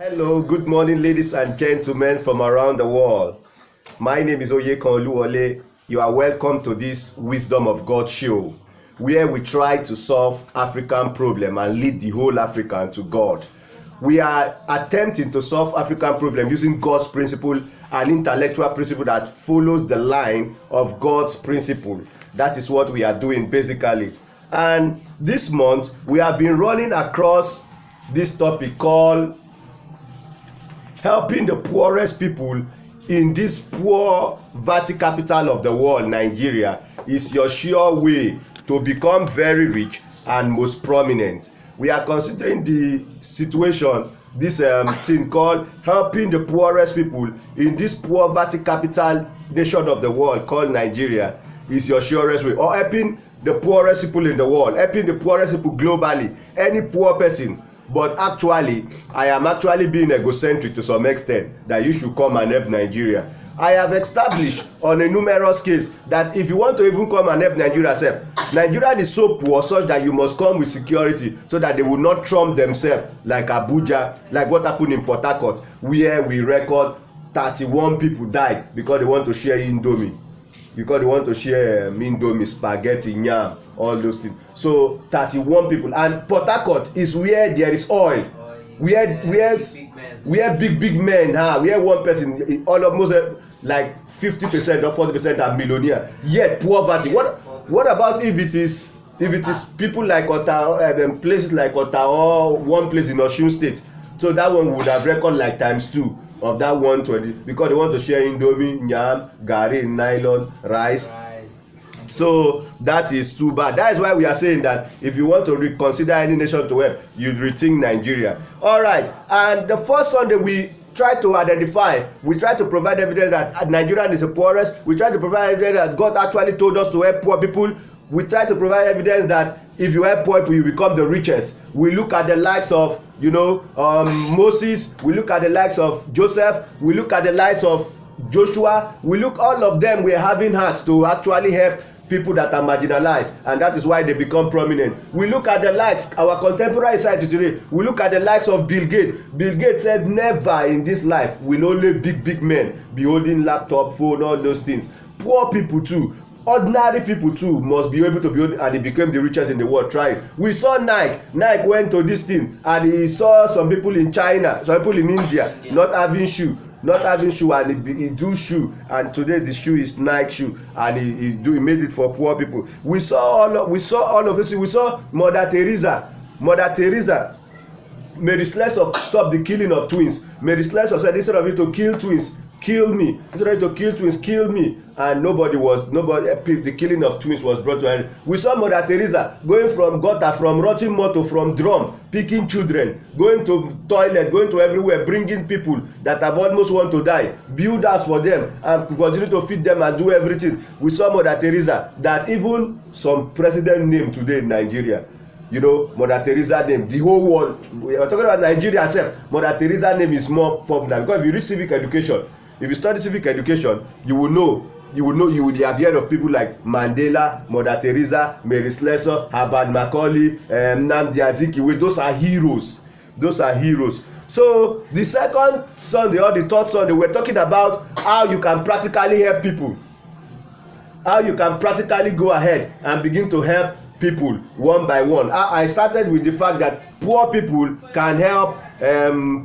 Hello, good morning, ladies and gentlemen from around the world. My name is Oyekan Oluwole. You are welcome to this Wisdom of God show, where we try to solve African problem and lead the whole African to God. We are attempting to solve African problem using God's principle and intellectual principle that follows the line of God's principle. That is what we are doing basically. And this month, we have been running across this topic called helping the poorest people in this poor vati capital of the world, Nigeria, is your sure way to become very rich and most prominent. We are considering the situation, this thing called helping the poorest people in this poor vati capital nation of the world called Nigeria is your surest way, or helping the poorest people in the world, helping the poorest people globally, any poor person. But actually, I am actually being egocentric to some extent that you should come and help Nigeria. I have established on a numerous case that if you want to even come and help Nigeria sef, Nigeria is so poor such that you must come with security so that they will not trump themselves like Abuja, like what happened in Port Harcourt, where we record 31 people died because they want to share indomie. Because they want to share indomie, spaghetti, yam, all those things. So 31 people, and Port Harcourt is where there is oil, where big men are, where one person, almost like 50% or 40% are millionaire, yet poverty. What about if it is people like Ottawa, places like Ottawa, one place in Osun State? So that one would have record like times 2 of that 120 because they want to share indomie, yam, garri, nylon, rice. So that is too bad. That is why we are saying that if you want to reconsider any nation to help, you rethink Nigeria. All right, and the first Sunday we try to identify, we try to provide evidence that Nigeria is the poorest. We try to provide evidence that God actually told us to help poor people. We try to provide evidence that if you help poor people, you become the richest. We look at the likes of Moses, we look at the likes of Joseph, we look at the likes of Joshua, we look, all of them were having hearts to actually help people that are marginalized, and that is why they become prominent. We look at the likes, our contemporary society today, we look at the likes of Bill Gates. Bill Gates said never in this life will only big men be holding laptop, phone, all those things. Poor people too, ordinary people too must be able to build, and he became the richest in the world. Try it. We saw Nike went to this thing and he saw some people in China, some people in India not having shoe, and he do shoe, and today the shoe is Nike shoe, and he made it for poor people. We saw all of this. We saw Mother Teresa Mary Slessor stop the killing of twins. Mary Slessor said, instead of you to kill twins, kill me. Instead of you to kill twins, kill me. And the killing of twins was brought to end. We saw Mother Teresa going from gutter, from rotting motor, from drum, picking children, going to toilet, going to everywhere, bringing people that have almost want to die, build house for them and continue to feed them and do everything. We saw Mother Teresa that even some president name today in Nigeria, Mother Teresa name, the whole world, we are talking about Nigeria itself, Mother Teresa name is more popular because if you read civic education, if you study civic education, you will have heard of people like Mandela, Mother Teresa, Mary Slessor, Herbert Macaulay, Nnamdi Azikiwe. Those are heroes. So the second Sunday or the third Sunday, we're talking about how you can practically help people, how you can practically go ahead and begin to help people one by one. I started with the fact that poor people can help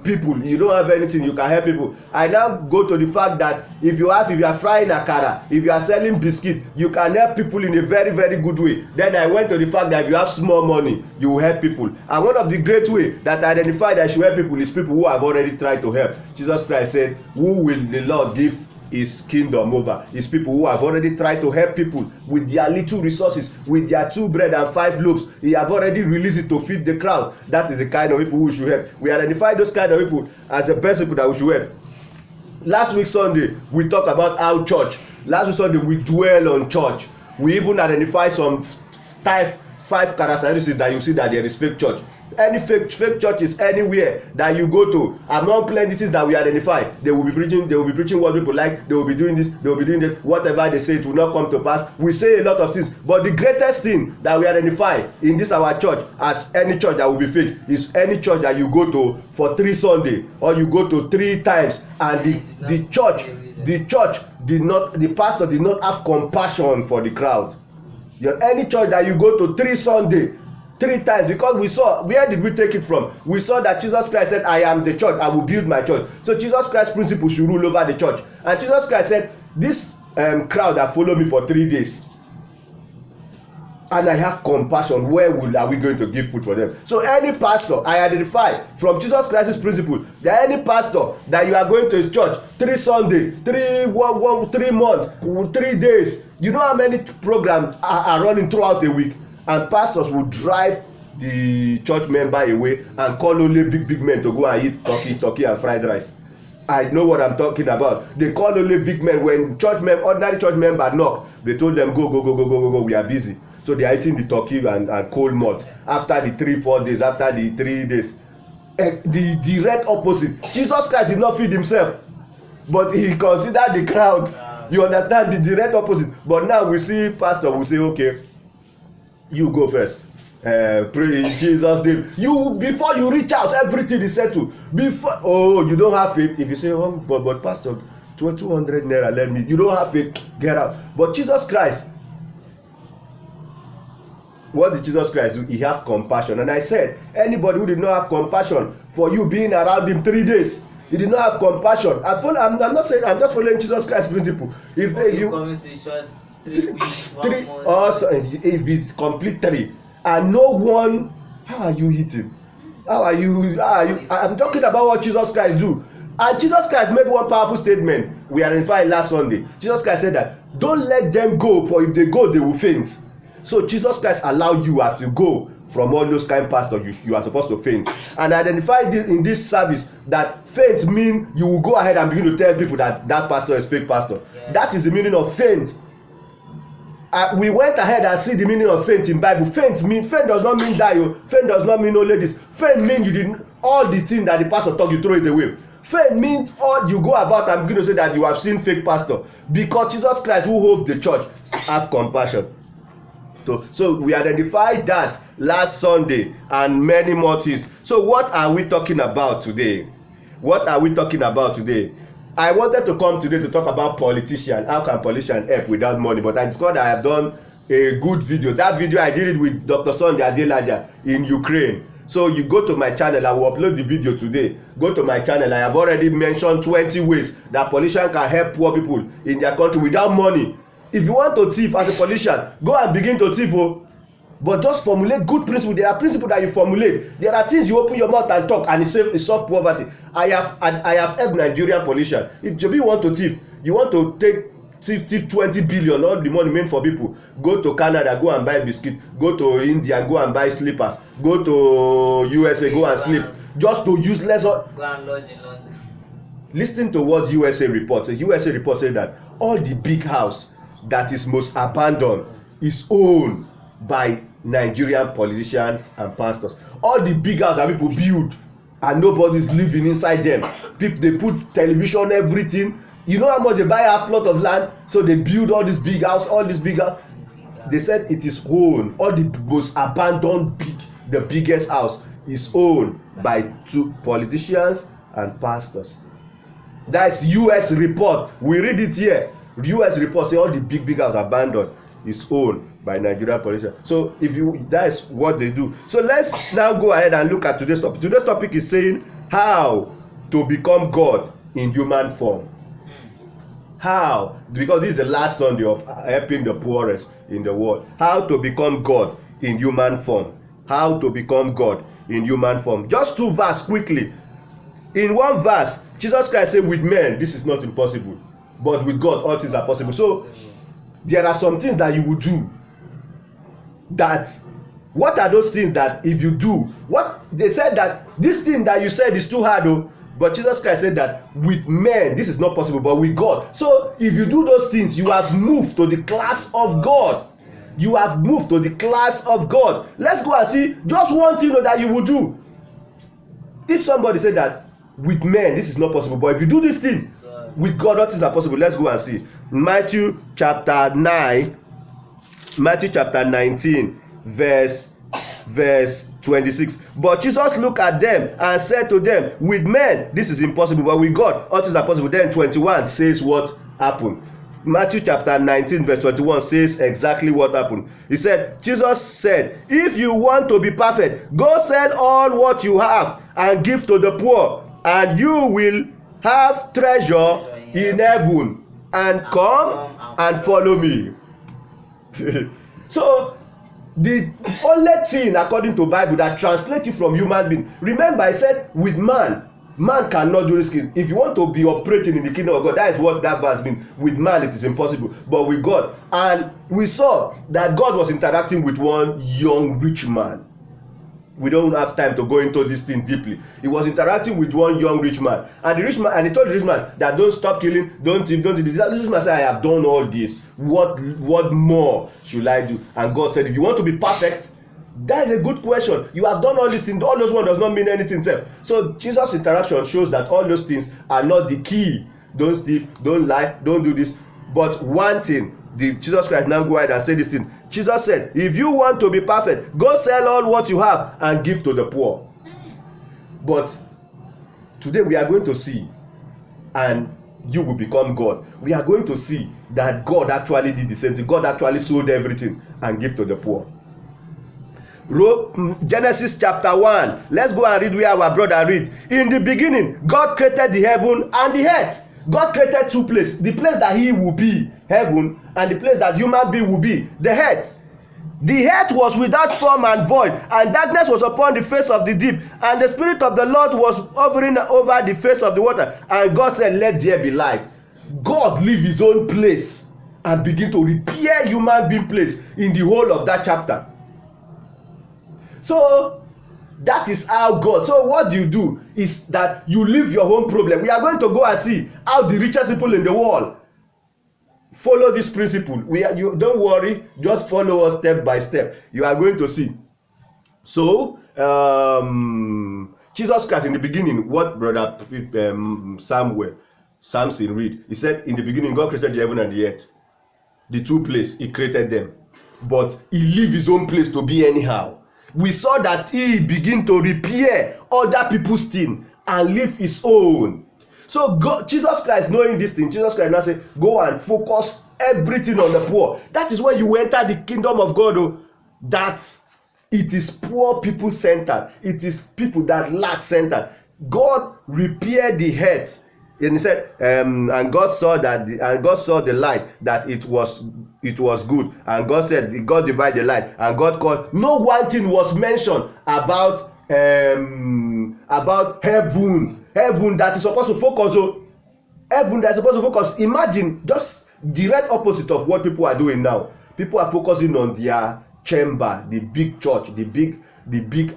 people. You don't have anything, you can help people. I now go to the fact that if you are frying akara, if you are selling biscuit, you can help people in a very, very good way. Then I went to the fact that if you have small money, you will help people. And one of the great way that I identified that should help people is people who have already tried to help. Jesus Christ said, who will the Lord give his kingdom over? Is people who have already tried to help people with their little resources, with their 2 bread and 5 loaves. He have already released it to feed the crowd. That is the kind of people who should help. We identify those kind of people as the best people that we should help. Last week Sunday, we talked about Last week Sunday, we dwell on church. We even identify some 5 characteristics that you see that there is fake church. Any fake church is anywhere that you go to. Among plenty things that we identify, they will be preaching what people like, they will be doing this, they will be doing that. Whatever they say, it will not come to pass. We say a lot of things, but the greatest thing that we identify in this our church as any church that will be fake is any church that you go to for 3 Sunday, or you go to 3 times, and the church the pastor did not have compassion for the crowd. Any church that you go to 3 Sunday, 3 times, because we saw, where did we take it from? We saw that Jesus Christ said, I am the church, I will build my church. So Jesus Christ's principle should rule over the church. And Jesus Christ said, this crowd that follow me for 3 days, and I have compassion, where are we going to give food for them? So any pastor, I identify from Jesus Christ's principle that any pastor that you are going to his church 3 Sunday, 3 months, 3 days, you know how many programs are running throughout a week, and pastors will drive the church member away and call only big men to go and eat turkey and fried rice. I know what I'm talking about. They call only big men. When ordinary church member knock, they told them go, we are busy. So they are eating the turkey and cold malt after the 3-4 days, after the 3 days. The direct opposite. Jesus Christ did not feed himself, but he considered the crowd. You understand? The direct opposite. But now we see pastor will say, okay, you go first. Pray in Jesus' name. You, before you reach out, everything is settled. Before, you don't have faith. If you say, but pastor, 200 naira, let me. You don't have faith, get out. But Jesus Christ, what did Jesus Christ do? He have compassion. And I said, anybody who did not have compassion for you being around him 3 days, he did not have compassion. I'm not saying, I'm just following Jesus Christ's principle. If you coming to church 3 weeks, 1 month, also if it's complete 3, and no one, how are you eating? How are you? I'm talking about what Jesus Christ do. And Jesus Christ made one powerful statement we identified last Sunday. Jesus Christ said that don't let them go, for if they go, they will faint. So Jesus Christ allow you, as you go from all those kind of pastors, you are supposed to faint. And identified in this service that faint mean you will go ahead and begin to tell people that pastor is fake pastor. Yeah. That is the meaning of faint. We went ahead and see the meaning of faint in Bible. Faint does not mean die. Faint does not mean no ladies. Faint means you didn't, all the thing that the pastor talk, you throw it away. Faith means all you go about and begin to say that you have seen fake pastor, because Jesus Christ, who holds the church, have compassion. So we identified that last Sunday and many more things. So what are we talking about today? What are we talking about today? I wanted to come today to talk about politician. How can politician help without money? But I discovered I have done a good video. That video I did it with Dr. Sunday Adelaja in Ukraine. So you go to my channel, I will upload the video today. Go to my channel. I have already mentioned 20 ways that politician can help poor people in their country without money. If you want to thief as a politician, go and begin to thief, but just formulate good principles. There are principles that you formulate. There are things you open your mouth and talk, and it solves poverty. I have helped Nigerian politicians. If you want to thief, you want to thief 20 billion, all the money meant for people. Go to Canada, go and buy biscuit. Go to India and go and buy slippers. Go to USA, go and sleep. Just to use less. Go and lodge in London. Listen to what USA reports. The USA report said that all the big house that is most abandoned is owned by Nigerian politicians and pastors. All the big house that people build and nobody's living inside them. People, they put television, everything. You know how much they buy a plot of land? So they build all this big house, They said it is owned. All the most abandoned the biggest house is owned by 2 politicians and pastors. That's US report. We read it here. US report say all the big house abandoned is owned by Nigerian politicians. So that's what they do. So let's now go ahead and look at today's topic. Today's topic is saying how to become God in human form. How? Because this is the last Sunday of helping the poorest in the world. How to become God in human form. How to become God in human form. Just 2 verses quickly. In 1 verse, Jesus Christ said, with men, this is not impossible. But with God, all things are possible. So, there are some things that you will do. What are those things that if you do? What they said that this thing that you said is too hard, but Jesus Christ said that with men, this is not possible, but with God. So, if you do those things, you have moved to the class of God. You have moved to the class of God. Let's go and see just one thing that you will do. If somebody said that with men this is not possible, but if you do this thing with God, what is not possible? Let's go and see. Matthew chapter 19, verse 26. But Jesus looked at them and said to them, with men this is impossible, but with God all things are possible. Then 21 says what happened. Matthew chapter 19 verse 21 says exactly what happened. He said, Jesus said, if you want to be perfect, go sell all what you have and give to the poor, and you will have treasure in heaven, and come and follow me. So the only thing according to Bible that translates it from human being, remember I said with man cannot do this thing. If you want to be operating in the kingdom of God, that is what that verse means. With man it is impossible, but with God. And we saw that God was interacting with one young rich man. We don't have time to go into this thing deeply. He was interacting with one young rich man, and the rich man, and he told the rich man that don't stop killing, don't thief, don't do this. The rich man said, I have done all this, what more should I do? And God said, if you want to be perfect, that is a good question. You have done all these things. All those ones does not mean anything self. So Jesus' interaction shows that all those things are not the key. Don't steal, don't lie, don't do this. But one thing, Jesus Christ now go ahead and say this thing. Jesus said, if you want to be perfect, go sell all what you have and give to the poor. But today we are going to see, and you will become God. We are going to see that God actually did the same thing. God actually sold everything and give to the poor. Genesis chapter 1. Let's go and read where our brother read. In the beginning, God created the heaven and the earth. God created two places. The place that he will be, heaven, and the place that human being will be, the earth. The earth was without form and void, and darkness was upon the face of the deep, and the Spirit of the Lord was hovering over the face of the water. And God said, let there be light. God leave his own place and begin to repair human being place in the whole of that chapter. So that is how God. So what you do is that you leave your own problem. We are going to go and see how the richest people in the world follow this principle. You don't worry, just follow us step by step. You are going to see. So Jesus Christ in the beginning, what brother Samson read, he said in the beginning God created the heaven and the earth. The two places he created them, but he leave his own place to be anyhow. We saw that he begin to repair other people's thing and leave his own. So God, Jesus Christ, knowing this thing, Jesus Christ now say, go and focus everything on the poor. That is when you enter the kingdom of God. Oh, that it is poor people centered. It is people that lack centered. God repaired the earth. And he said, and God saw that, and God saw the light that it was good. And God said, God divided the light, and God called. No one thing was mentioned about heaven that is supposed to focus on. Heaven that is supposed to focus. Imagine just the right opposite of what people are doing now. People are focusing on their chamber, the big church, the big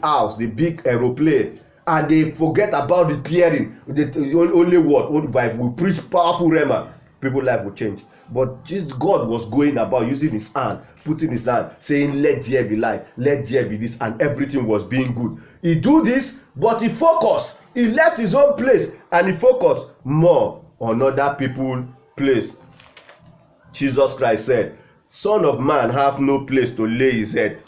house, the big aeroplane. And they forget about repairing. Only what? If we preach powerful rhema, people's life will change. But just God was going about using his hand, putting his hand, saying, let there be light, let there be this, and everything was being good. He do this, but he focused. He left his own place and he focused more on other people's place. Jesus Christ said, Son of Man have no place to lay his head.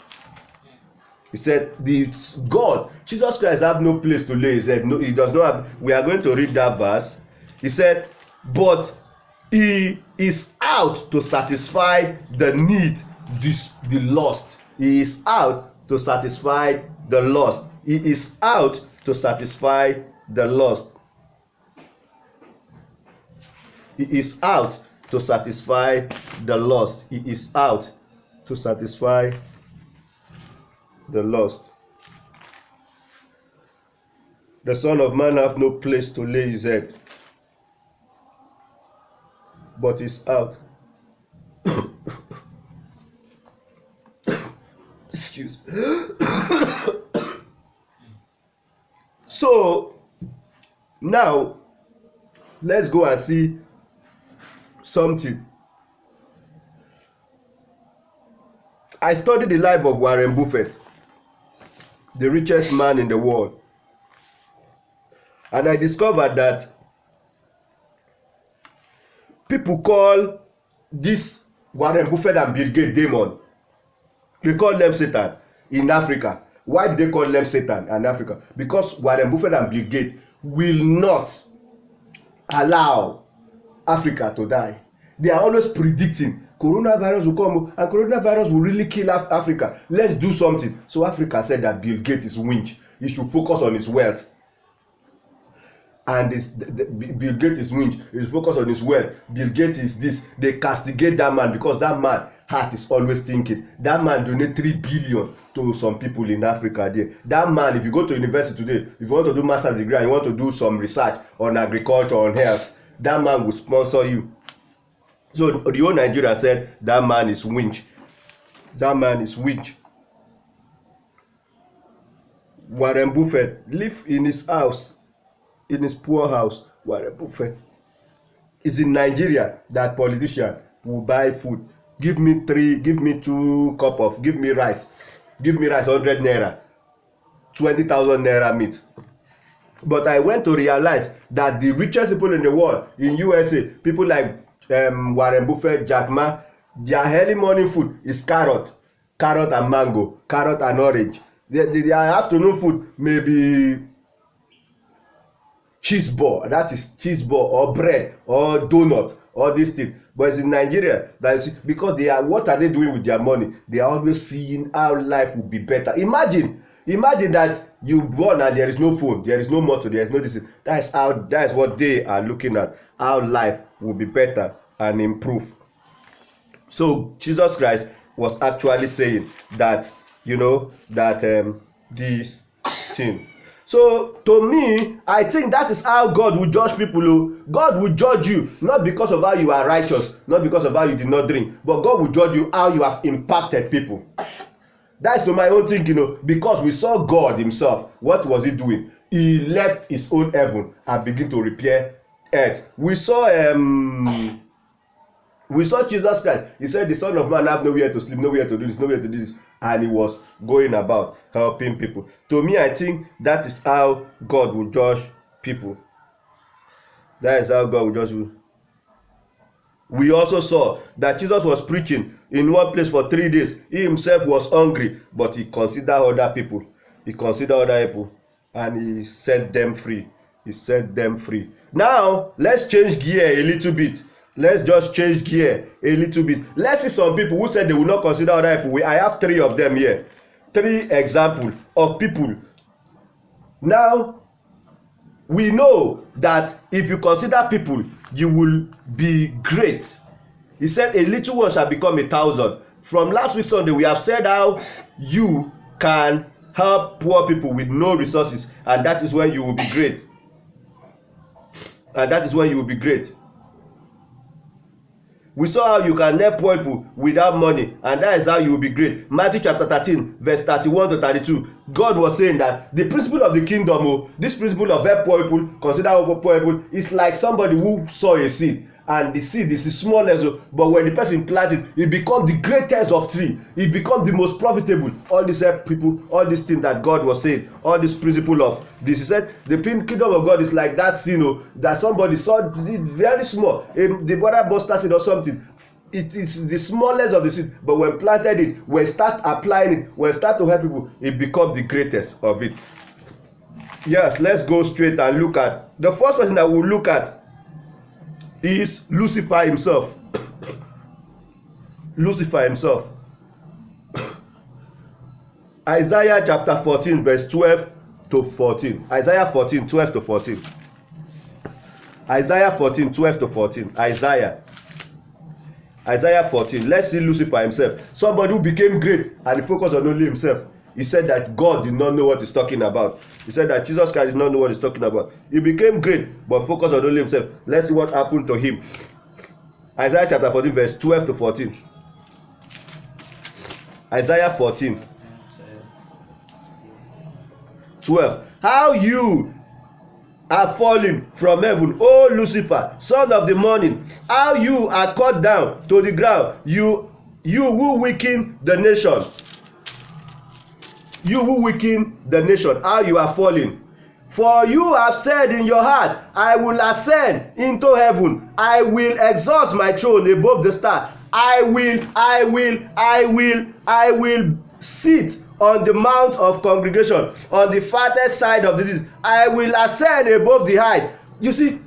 He said, Jesus Christ have no place to lay his head. No, he does not have. We are going to read that verse. He said, but he is out to satisfy the need, the lost. He is out to satisfy the lost. He is out to satisfy the lost. He is out to satisfy the lost. He is out to satisfy the lost. The Son of Man have no place to lay his head, but he's out. Excuse me. So now let's go and see something. I studied the life of Warren Buffett, the richest man in the world, and I discovered that people call this Warren Buffett and Bill Gates demon. They call them Satan in Africa. Why do they call them Satan in Africa? Because Warren Buffett and Bill Gates will not allow Africa to die. They are always predicting coronavirus will come and coronavirus will really kill Africa. Let's do something. So Africa said that Bill Gates is winch. He should focus on his wealth. And Bill Gates is winch. He should focus on his wealth. Bill Gates is this. They castigate that man because that man heart is always thinking. That man donate 3 billion to some people in Africa there. That man, if you go to university today, if you want to do master's degree and you want to do some research on agriculture, on health, that man will sponsor you. So the whole Nigeria said that man is winch. That man is winch. Warren Buffett live in his house, in his poor house. Warren Buffett is in Nigeria. That politician will buy food. Give me 2 cup of, give me rice 100 naira, 20,000 naira meat. But I went to realize that the richest people in the world, in USA, people like Warren Buffett, Jack Ma, their early morning food is carrot and mango, carrot and orange. Their afternoon food may be cheese ball, that is cheese ball, or bread or donut, all these things. But it's in Nigeria that you see, because they are, what are they doing with their money? They are always seeing how life will be better. Imagine that you born and there is no phone, there is no motor, there is no this. That is what they are looking at, how life will be better and improve. So Jesus Christ was actually saying that, this thing. So to me, I think that is how God will judge people. God will judge you not because of how you are righteous, not because of how you did not drink, but God will judge you how you have impacted people. That's to my own thinking, because we saw God himself. What was he doing? He left his own heaven and began to repair earth. We saw Jesus Christ. He said the Son of Man have nowhere to sleep, nowhere to do this, nowhere to do this, and he was going about helping people. To me, I think that is how God will judge people. That is how God will judge people. We also saw that Jesus was preaching in one place for 3 days. He himself was hungry, but he considered other people. And he set them free. Now, let's change gear a little bit. Let's just change gear a little bit. Let's see some people who said they will not consider other people. I have 3 of them here. 3 examples of people. Now, we know that if you consider people, you will be great. He said a little one shall become 1,000. From last week Sunday, we have said how you can help poor people with no resources, and that is when you will be great. We saw how you can help poor people without money, and that is how you will be great. Matthew chapter 13 verse 31 to 32. God was saying that the principle of the kingdom, this principle of help poor people, consider poor people, is like somebody who saw a seed, and the seed is the smallest, but when the person plant it becomes the greatest of tree. It becomes the most profitable. All these help people, all these things that God was saying, all this principle of this. He said the kingdom of God is like that seed, that somebody saw it very small, the brother mustard seed or something. It is the smallest of the seed, but when planted it, when start applying it, when start to help people, it becomes the greatest of it. Yes, let's go straight and look at the first person that we'll look at is Lucifer himself. Isaiah chapter 14 verse 12 to 14. Isaiah 14 12 to 14. Isaiah 14 12 to 14. Isaiah 14. Let's see Lucifer himself. Somebody who became great and he focused on only himself. He said that God did not know what he's talking about. He said that Jesus Christ did not know what he's talking about. He became great but focused on only himself. Let's see what happened to him. Isaiah chapter 14 verse 12 to 14. Isaiah 14 12. How you are fallen from heaven, O Lucifer, son of the morning! How you are cut down to the ground, you You who weaken the nation. You who weaken the nation, how you are falling. For you have said in your heart, I will ascend into heaven. I will exalt my throne above the star. I will sit on the mount of congregation, on the farthest side of the city. I will ascend above the height. You see,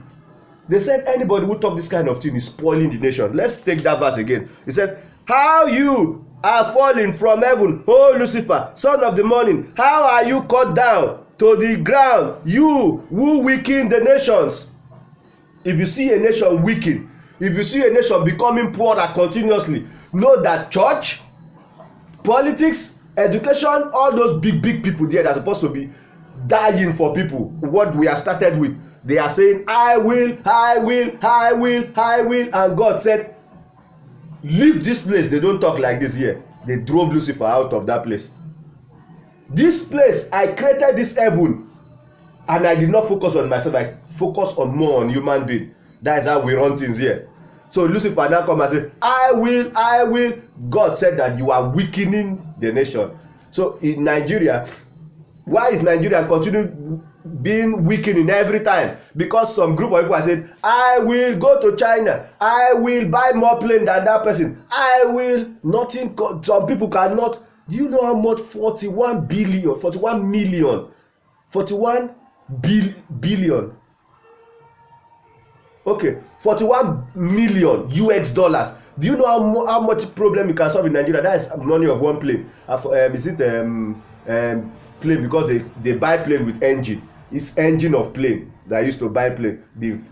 they said anybody who talk this kind of thing is spoiling the nation. Let's take that verse again. He said, how you are falling from heaven, O Lucifer, son of the morning. How are you cut down to the ground, you who weaken the nations? If you see a nation weaken, if you see a nation becoming poorer continuously, know that church, politics, education, all those big people there that are supposed to be dying for people, what we have started with, they are saying, I will, and God said, leave this place. They don't talk like this here. They drove Lucifer out of that place. This place, I created this heaven, and I did not focus on myself. I focus on more on human being. That is how we run things here. So Lucifer now come and say, I will. God said that you are weakening the nation. So in Nigeria, why is Nigeria continue being weakening every time? Because some group of people are saying, I will go to China, I will buy more plane than that person, I will nothing. Some people cannot. Do you know how much? 41 billion okay, 41 million US dollars. Do you know how much problem you can solve in Nigeria? That is money of one plane. Is it plane? Because they buy plane with engine. It's engine of plane that I used to buy plane.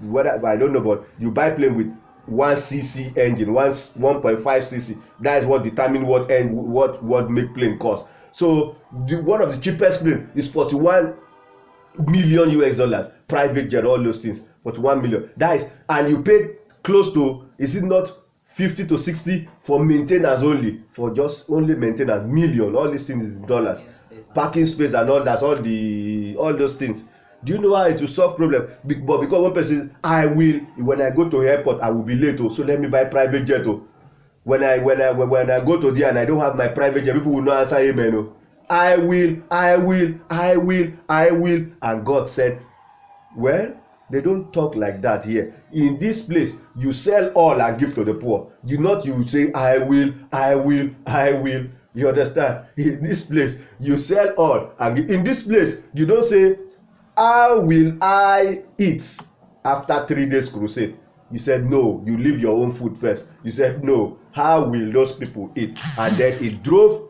Whether I don't know, but you buy plane with 1cc engine, 1.5cc. That is what determine what make plane cost. So one of the cheapest plane is 41 million US dollars. Private jet, all those things, 41 million. That is, and you pay close to, is it not 50 to 60 for maintenance only, for just only maintenance, million. All these things is dollars, parking space and all that, all those things. Do you know how it will solve problem? But because one person, I will, when I go to airport, I will be late, so let me buy private jet. When I go to there and I don't have my private jet, people will not answer amen. I will, and God said, well, they don't talk like that here. In this place, you sell all and give to the poor. You say, I will. You understand? In this place, you sell all and give. In this place, you don't say, how will I eat after 3 days crusade? You said, no, you leave your own food first. You said, no, how will those people eat? And then he drove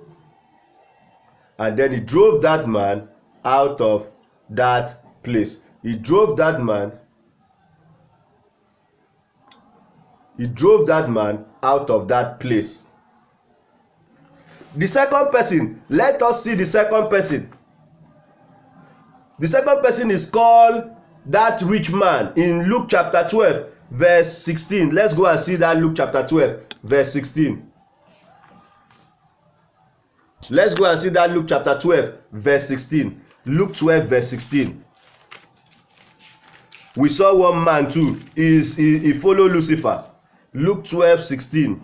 that man out of that place. He drove that man out of that place. The second person, let us see the second person. The second person is called that rich man in Luke chapter 12 verse 16. Let's go and see that. Luke chapter 12 verse 16. Let's go and see that. Luke chapter 12 verse 16. Luke 12 verse 16. We saw one man too. He followed Lucifer. Luke 12 16.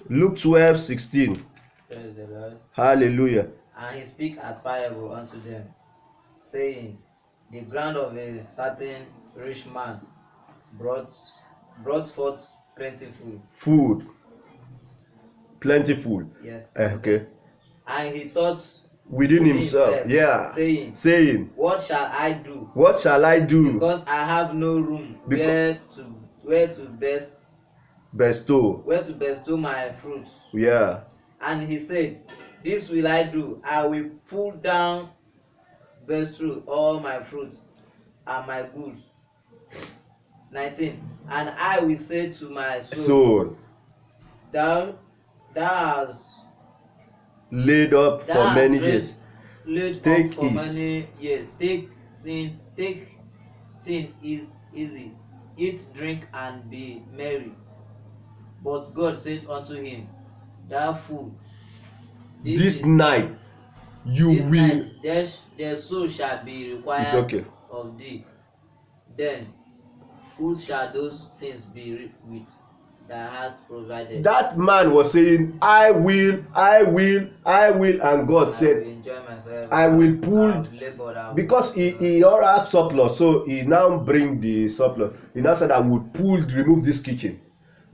Luke 12 16. Praise the Lord. Hallelujah. And he speak at parable unto them, saying, the ground of a certain rich man brought forth plentiful food. Plentiful. Yes. Okay. And he thought within himself, saying, what shall I do? What shall I do? Because I have no room where to bestow my fruits. Yeah. And he said, this will I do. I will pull down, bestow all my fruit and my goods. 19. And I will say to my soul, thou hast laid up for many years. Take things easy, eat, drink, and be merry. But God said unto him, thou fool, this night their soul shall be required of thee. Then whose shall those things be with? that has provided. That man was saying, I will, and God I said, will enjoy myself. I will pull, I've labored, because he already have surplus, so he now bring the surplus. He now said, I will remove this kitchen,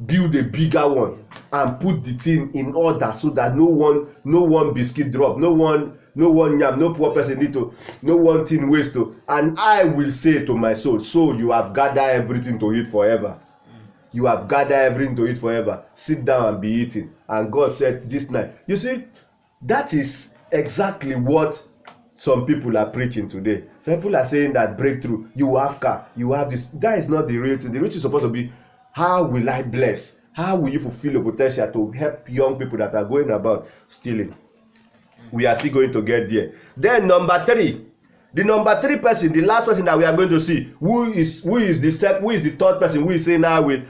build a bigger one, and put the thing in order so that no one biscuit drop, no one yam, no poor person need to, no one thing waste to. And I will say to my soul, so you have gathered everything to eat forever. You have gathered everything to eat forever. Sit down and be eating. And God said this night. You see, that is exactly what some people are preaching today. Some people are saying that breakthrough, you have car, you have this. That is not the real thing. The real thing is supposed to be, how will I bless? How will you fulfill your potential to help young people that are going about stealing? We are still going to get there. Then number 3. The number 3 person, the last person that we are going to see, who is the third person who is saying I will,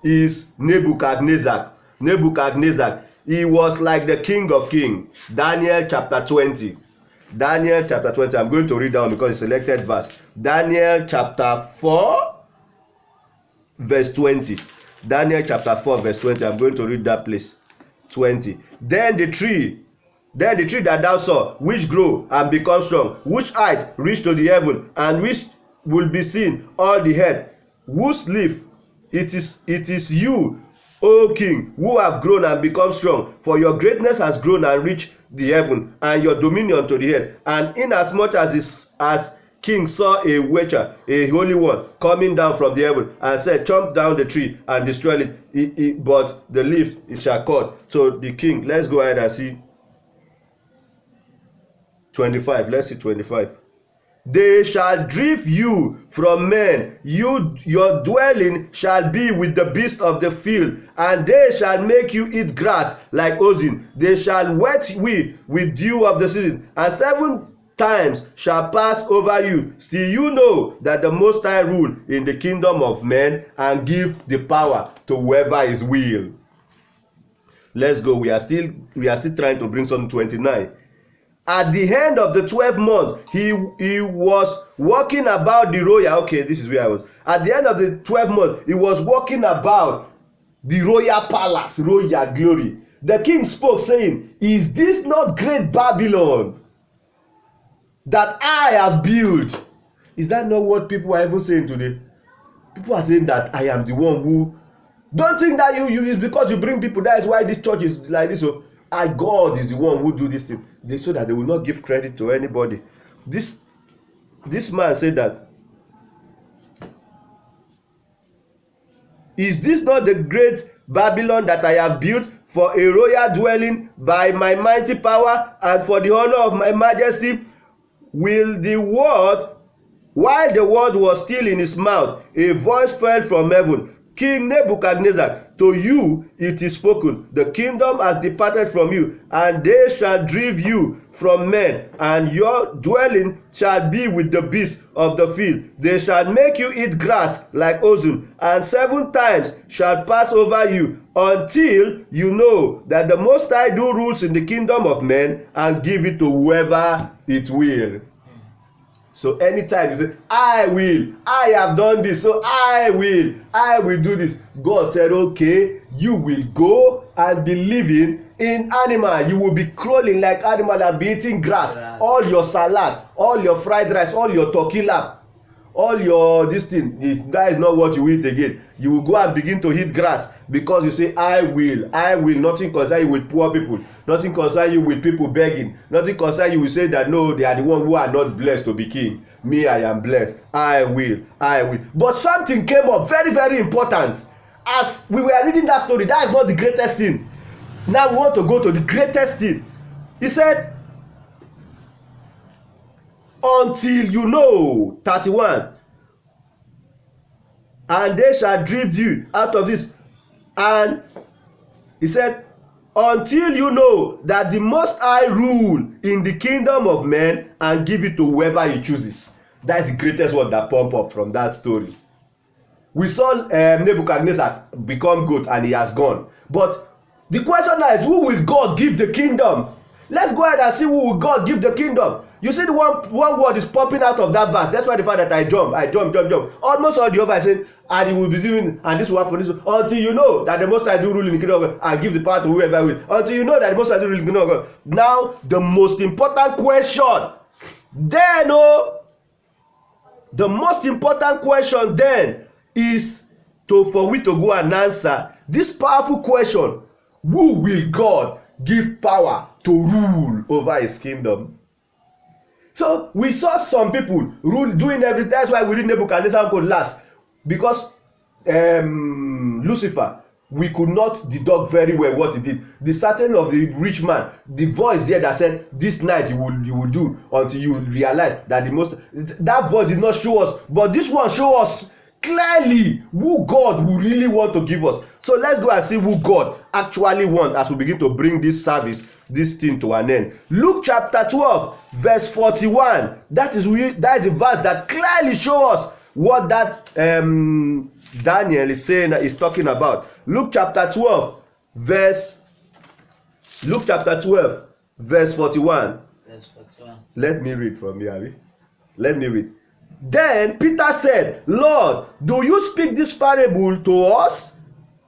is Nebuchadnezzar. Nebuchadnezzar. He was like the king of kings. Daniel chapter 20. Daniel chapter 20. I'm going to read down because it's selected verse. Daniel chapter 4 verse 20. Daniel chapter 4 verse 20. I'm going to read that place. 20. Then the tree that thou saw, which grow and become strong, which height reach to the heaven, and which will be seen all the earth, whose leaf it is you, O king, who have grown and become strong, for your greatness has grown and reached the heaven, and your dominion to the earth. And inasmuch as king saw a watcher, a holy one, coming down from the heaven, and said, chop down the tree and destroy it, but the leaf it shall cut. So the king, let's go ahead and see 25. Let's see 25. They shall drive you from men, your dwelling shall be with the beasts of the field, and they shall make you eat grass like oxen. They shall wet you with dew of the season, and 7 times shall pass over you. Still you know that the Most High rule in the kingdom of men, and give the power to whoever is will. Let's go. We are still trying to bring some 29. At the end of the 12th month, he was walking about the royal. Okay, this is where I was. At the end of the 12th month, he was walking about the royal palace, royal glory. The king spoke, saying, is this not great Babylon that I have built? Is that not what people are even saying today? People are saying that I am the one who. Don't think that you is because you bring people. That is why this church is like this. So God is the one who do this thing, so that they will not give credit to anybody. This man said that, is this not the great Babylon that I have built for a royal dwelling by my mighty power and for the honor of my majesty? While the word was still in his mouth, a voice fell from heaven. King Nebuchadnezzar, to you it is spoken, the kingdom has departed from you, and they shall drive you from men, and your dwelling shall be with the beasts of the field. They shall make you eat grass like oxen, and 7 times shall pass over you, until you know that the Most High do rules in the kingdom of men, and give it to whoever it will. So anytime you say, I have done this, so I will do this. God said, okay, you will go and be living in animal. You will be crawling like animal and be eating grass. All your salad, all your fried rice, all your turkey lap, all your this thing, that is not what you eat again. You will go and begin to eat grass because you say, I will. Nothing concern you with poor people. Nothing concern you with people begging. Nothing concern you will say that no, they are the one who are not blessed to be king. Me, I am blessed. I will. But something came up very, very important. As we were reading that story, that is not the greatest thing. Now we want to go to the greatest thing. He said, until you know, 31, and they shall drive you out of this. And he said, until you know that the Most High rule in the kingdom of men, and give it to whoever he chooses. That's the greatest word that pump up from that story. We saw Nebuchadnezzar become good and he has gone. But the question now is, who will God give the kingdom? Let's go ahead and see who will God give the kingdom. You see the one word is popping out of that verse. That's why the fact that I jump. Almost all the other I said, and he will be doing, and this will happen, until you know that the Most High do rule in the kingdom of God, and give the power to whoever will. Until you know that the Most High do rule in the kingdom of God. Now, the most important question then, the most important question then is for we to go and answer this powerful question: who will God give power to rule over his kingdom? So we saw some people doing everything. That's why we read Nebuchadnezzar code last, because Lucifer, we could not deduct very well what he did. The certain of the rich man, the voice there that said, this night you will do until you realize that that voice did not show us, but this one show us clearly who God will really want to give us. So let's go and see who God actually wants as we begin to bring this service, this thing to an end. Luke chapter 12 verse 41. That is the verse that clearly shows us what that Daniel is saying, is talking about. Luke chapter 12 verse 41. Verse 41. Let me read from here. Let me read. Then Peter said, Lord, do you speak this parable to us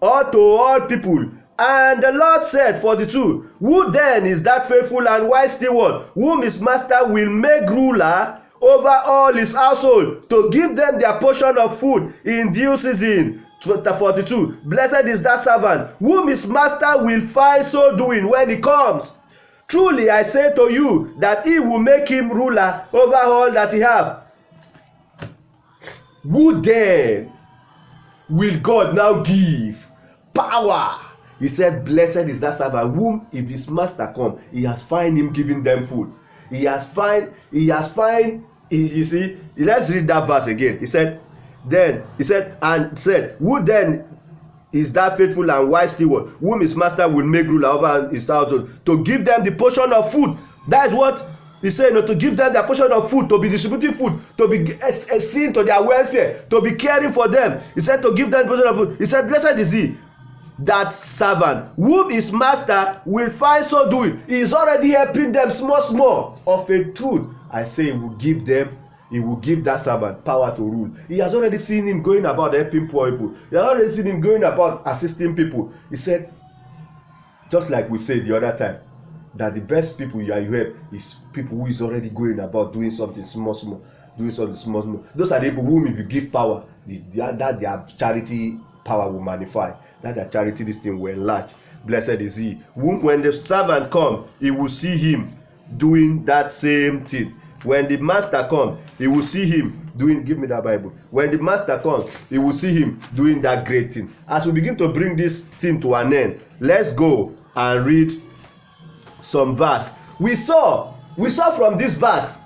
or to all people? And the Lord said, 42, who then is that faithful and wise steward, whom his master will make ruler over all his household, to give them their portion of food in due season? 42, blessed is that servant, whom his master will find so doing when he comes. Truly I say to you, that he will make him ruler over all that he have. Who then will God now give power? He said, blessed is that servant, whom if his master come, he has find him giving them food. You see, let's read that verse again. He said, who then is that faithful and wise steward, whom his master will make ruler over his household, to give them the portion of food. That is what he said, to give them their portion of food, to be distributing food, to be seeing to their welfare, to be caring for them. He said to give them the portion of food. He said, blessed is he, that servant, whom his master will find so doing. He is already helping them small of a truth. I say he will give that servant power to rule. He has already seen him going about helping poor people. He has already seen him going about assisting people. He said, just like we said the other time, that the best people you help is people who is already going about doing something small. Those are the people whom if you give power, that their charity power will magnify, that their charity this thing will enlarge. Blessed is he whom when the servant come, he will see him doing that same thing. When the master come, he will see him doing, give me that Bible. When the master comes, he will see him doing that great thing. As we begin to bring this thing to an end, let's go and read some verse. We saw from this verse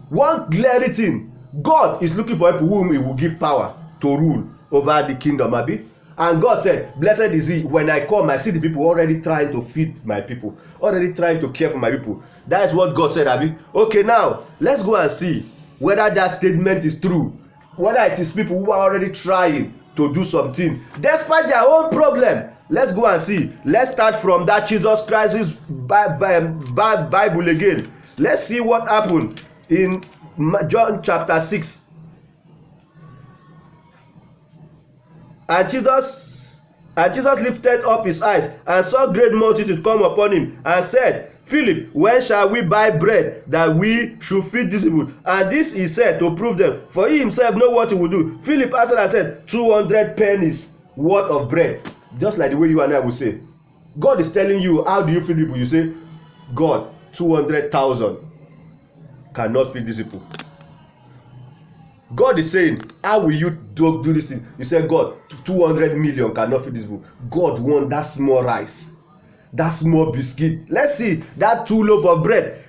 one glaring thing. God is looking for people whom he will give power to rule over the kingdom, abi. And God said, blessed is he, when I come, I see the people already trying to feed my people, already trying to care for my people. That is what God said, abi. Okay, now let's go and see whether that statement is true, whether it is people who are already trying to do some things despite their own problem. Let's go and see. Let's start from that Jesus Christ's Bible again. Let's see what happened in John chapter 6. And Jesus lifted up his eyes and saw great multitude come upon him, and said, Philip, when shall we buy bread that we should feed these people? And this he said to prove them, for he himself know what he would do. Philip answered and said, 200 pennies worth of bread. Just like the way you and I would say. God is telling you, how do you feed people? You say, God, 200,000 cannot feed these people. God is saying, how will you do this thing? You say, God, 200 million cannot feed this people. God wants that small rice, that small biscuit. Let's see, that 2 loaves of bread.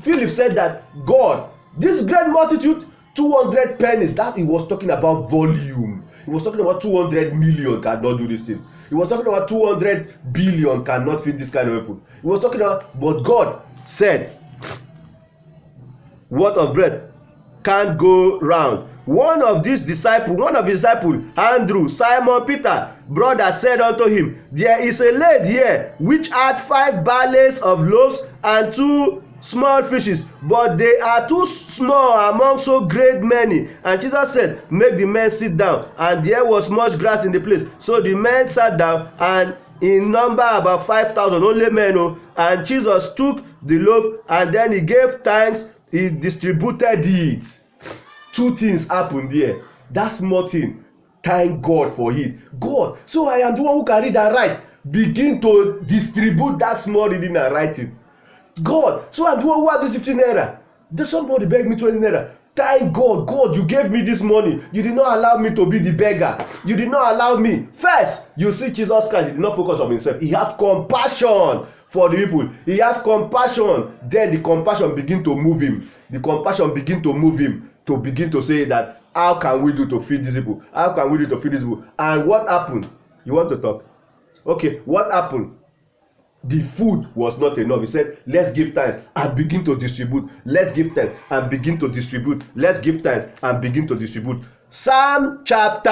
Philip said that, God, this great multitude, 200 pennies. That he was talking about volume. He was talking about 200 million cannot do this thing. He was talking about 200 billion cannot feed this kind of people. He was talking about, but God said, what of bread can't go round. One of his disciples, Andrew, Simon Peter, brother, said unto him, there is a lad here which had 5 barley of loaves and 2 small fishes, but they are too small among so great many. And Jesus said, make the men sit down. And there was much grass in the place. So the men sat down, and in number about 5,000, only men. And Jesus took the loaf, and then he gave thanks, he distributed it. Two things happened there. That small thing, thank God for it. God, so I am the one who can read and write. Begin to distribute that small reading and writing. God, so I'm the one who have this 15 naira. There's somebody beg me 20 naira. Thank God. God, you gave me this money. You did not allow me to be the beggar. You did not allow me. First, you see Jesus Christ, he did not focus on himself. He has compassion for the people. He has compassion. Then the compassion begin to move him. The compassion begin to move him to begin to say that, how can we do to feed these people? How can we do to feed these people? And what happened? You want to talk? Okay, what happened? The food was not enough. He said, let's give thanks and begin to distribute. Let's give thanks and begin to distribute. Let's give thanks and begin to distribute. Psalm chapter,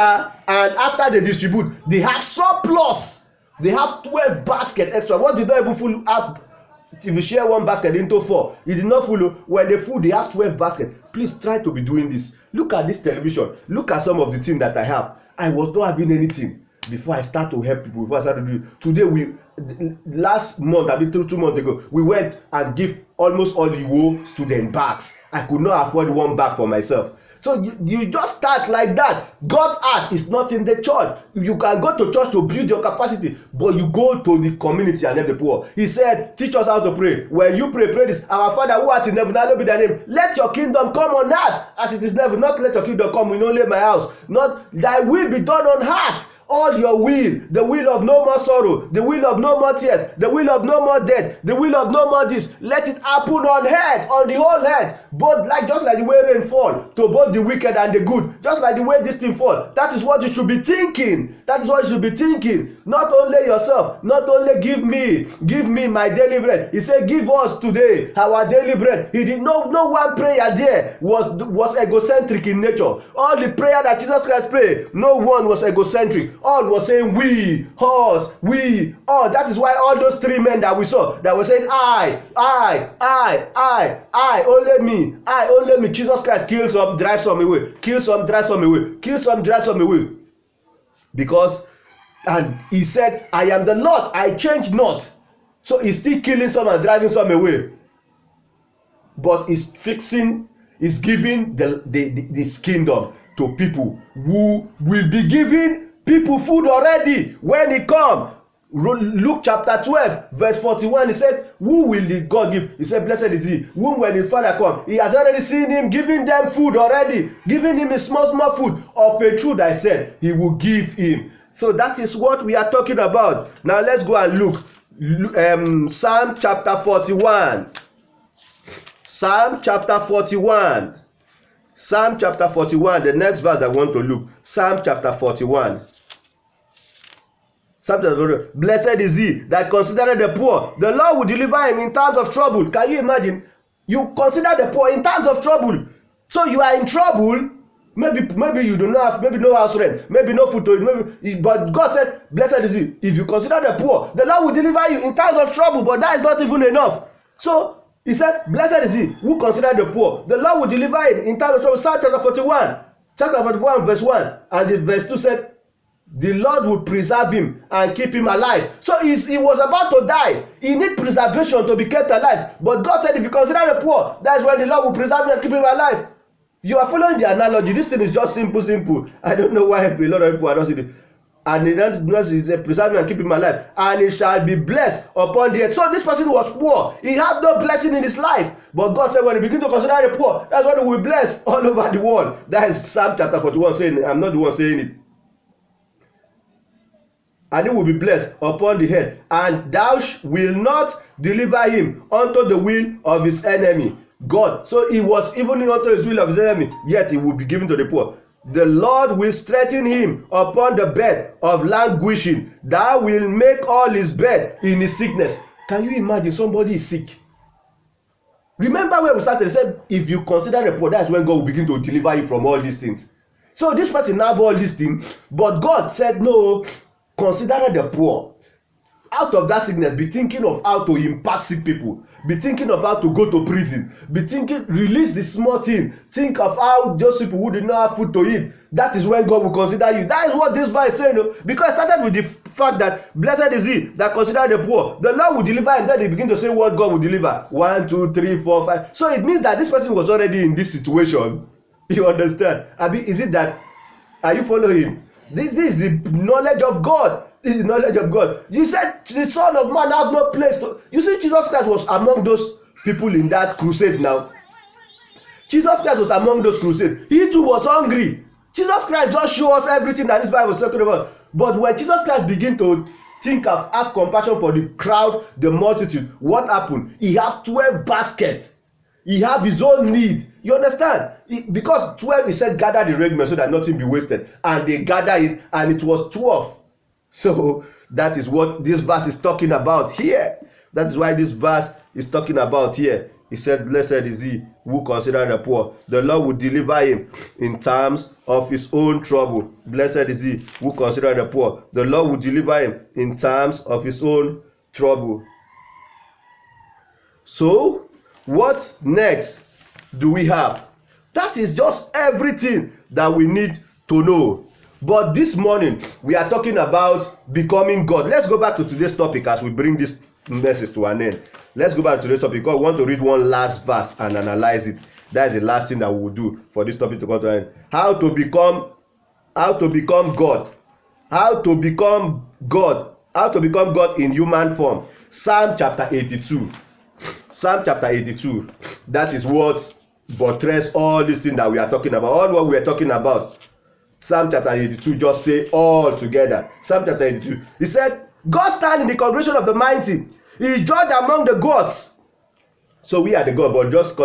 and after they distribute, they have surplus. They have 12 baskets extra. What did not even full have? If you share one basket into 4, it did not full. When they full, they have 12 baskets. Please try to be doing this. Look at this television. Look at some of the things that I have. I was not having anything before I start to help people. Before I start to do it. Today, last month, I mean 2 months ago, we went and give almost all the whole student bags. I could not afford one bag for myself. So you just start like that. God's heart is not in the church. You can go to church to build your capacity, but you go to the community and help the poor. He said, teach us how to pray. When you pray, pray this: our Father who art in heaven, hallowed be thy name. Let your kingdom come on earth as it is in heaven. Not let your kingdom come in only my house. Not thy will be done on earth. All your will, the will of no more sorrow, the will of no more tears, the will of no more death, the will of no more this. Let it happen on earth, on the whole earth. But just like the way rain fall to both the wicked and the good, just like the way this thing fall. That is what you should be thinking. That is what you should be thinking. Not only yourself, not only give me my daily bread. He said, give us today our daily bread. He did no one prayer there was egocentric in nature. All the prayer that Jesus Christ prayed, no one was egocentric. All was saying we, us, we, us. That is why all those 3 men that we saw that were saying I, only me. Jesus Christ kills some, drives some away. Kill some, drive some away. Kill some, drive some away. Because, and he said, I am the Lord, I change not. So he's still killing some and driving some away. But he's giving this kingdom to people who will be giving people food already when he come. Luke chapter 12 verse 41, he said, who will the God give? He said, blessed is he whom when the Father come, he has already seen him giving them food already, giving him a small food. Of a truth I said, he will give him. So that is what we are talking about. Now let's go and look Psalm chapter 41. Psalm chapter 41. Psalm chapter 41, the next verse that I want to look. Psalm chapter 41. Psalm chapter 41. Blessed is he that considereth the poor. The Lord will deliver him in times of trouble. Can you imagine? You consider the poor in times of trouble. So you are in trouble. Maybe you do not have, maybe no house rent, maybe no food to eat, but God said, blessed is he. If you consider the poor, the Lord will deliver you in times of trouble. But that is not even enough. So he said, blessed is he who consider the poor. The Lord will deliver him in times of trouble. Psalm chapter 41. Chapter 41 verse 1. And the verse 2 said, the Lord will preserve him and keep him alive. So he was about to die. He need preservation to be kept alive. But God said, if you consider the poor, that is when the Lord will preserve him and keep him alive. You are following the analogy. This thing is just simple. I don't know why a lot of people are not seeing it. And the preserve him and keep him alive, and he shall be blessed upon the earth. So this person was poor. He had no blessing in his life. But God said, when you begin to consider the poor, that's when he will be blessed all over the world. That is Psalm chapter 41 saying. I'm not the one saying it. And he will be blessed upon the head, and thou wilt not deliver him unto the will of his enemy. God, so he was even unto his will of his enemy, yet he will be given to the poor. The Lord will strengthen him upon the bed of languishing. Thou will make all his bed in his sickness. Can you imagine somebody is sick? Remember where we started? He said, if you consider the poor, that's when God will begin to deliver you from all these things. So this person have all these things, but God said, no, consider the poor. Out of that sickness, be thinking of how to impact sick people. be thinking of how to go to prison, be thinking, release the small thing, think of how those people who did not have food to eat, that is when God will consider you. That is what this verse is saying, no? Because it started with the fact that blessed is he that consider the poor, the Lord will deliver, and then they begin to say what God will deliver. 1, 2, 3, 4, 5. So it means that this person was already in this situation. You understand? Abi, is it that, are you following? This is the knowledge of God. This is the knowledge of God. You said the Son of Man have no place to. You see, Jesus Christ was among those people in that crusade now. Jesus Christ was among those crusades. He too was hungry. Jesus Christ just show us everything that this Bible is talking about. But when Jesus Christ begin to think of, have compassion for the crowd, the multitude, what happened? He have 12 baskets. He have his own need. You understand? Because 12, he said, gather the raiment so that nothing be wasted. And they gather it, and it was 12. So that is what this verse is talking about here. That is why this verse is talking about here. He said, blessed is he who consider the poor. The Lord will deliver him in times of his own trouble. Blessed is he who consider the poor. The Lord will deliver him in times of his own trouble. So, what next do we have? That is just everything that we need to know. But this morning, we are talking about becoming God. Let's go back to today's topic as we bring this message to an end. Let's go back to today's topic because we want to read one last verse and analyze it. That is the last thing that we will do for this topic to come to an end. How to become God. How to become God. How to become God in human form. Psalm chapter 82. Psalm chapter 82. That is what buttress all these things that we are talking about. All what we are talking about. Psalm chapter 82, just say all together. Psalm chapter 82. He said, God stand in the congregation of the mighty. He is judged among the gods. So we are the God, but just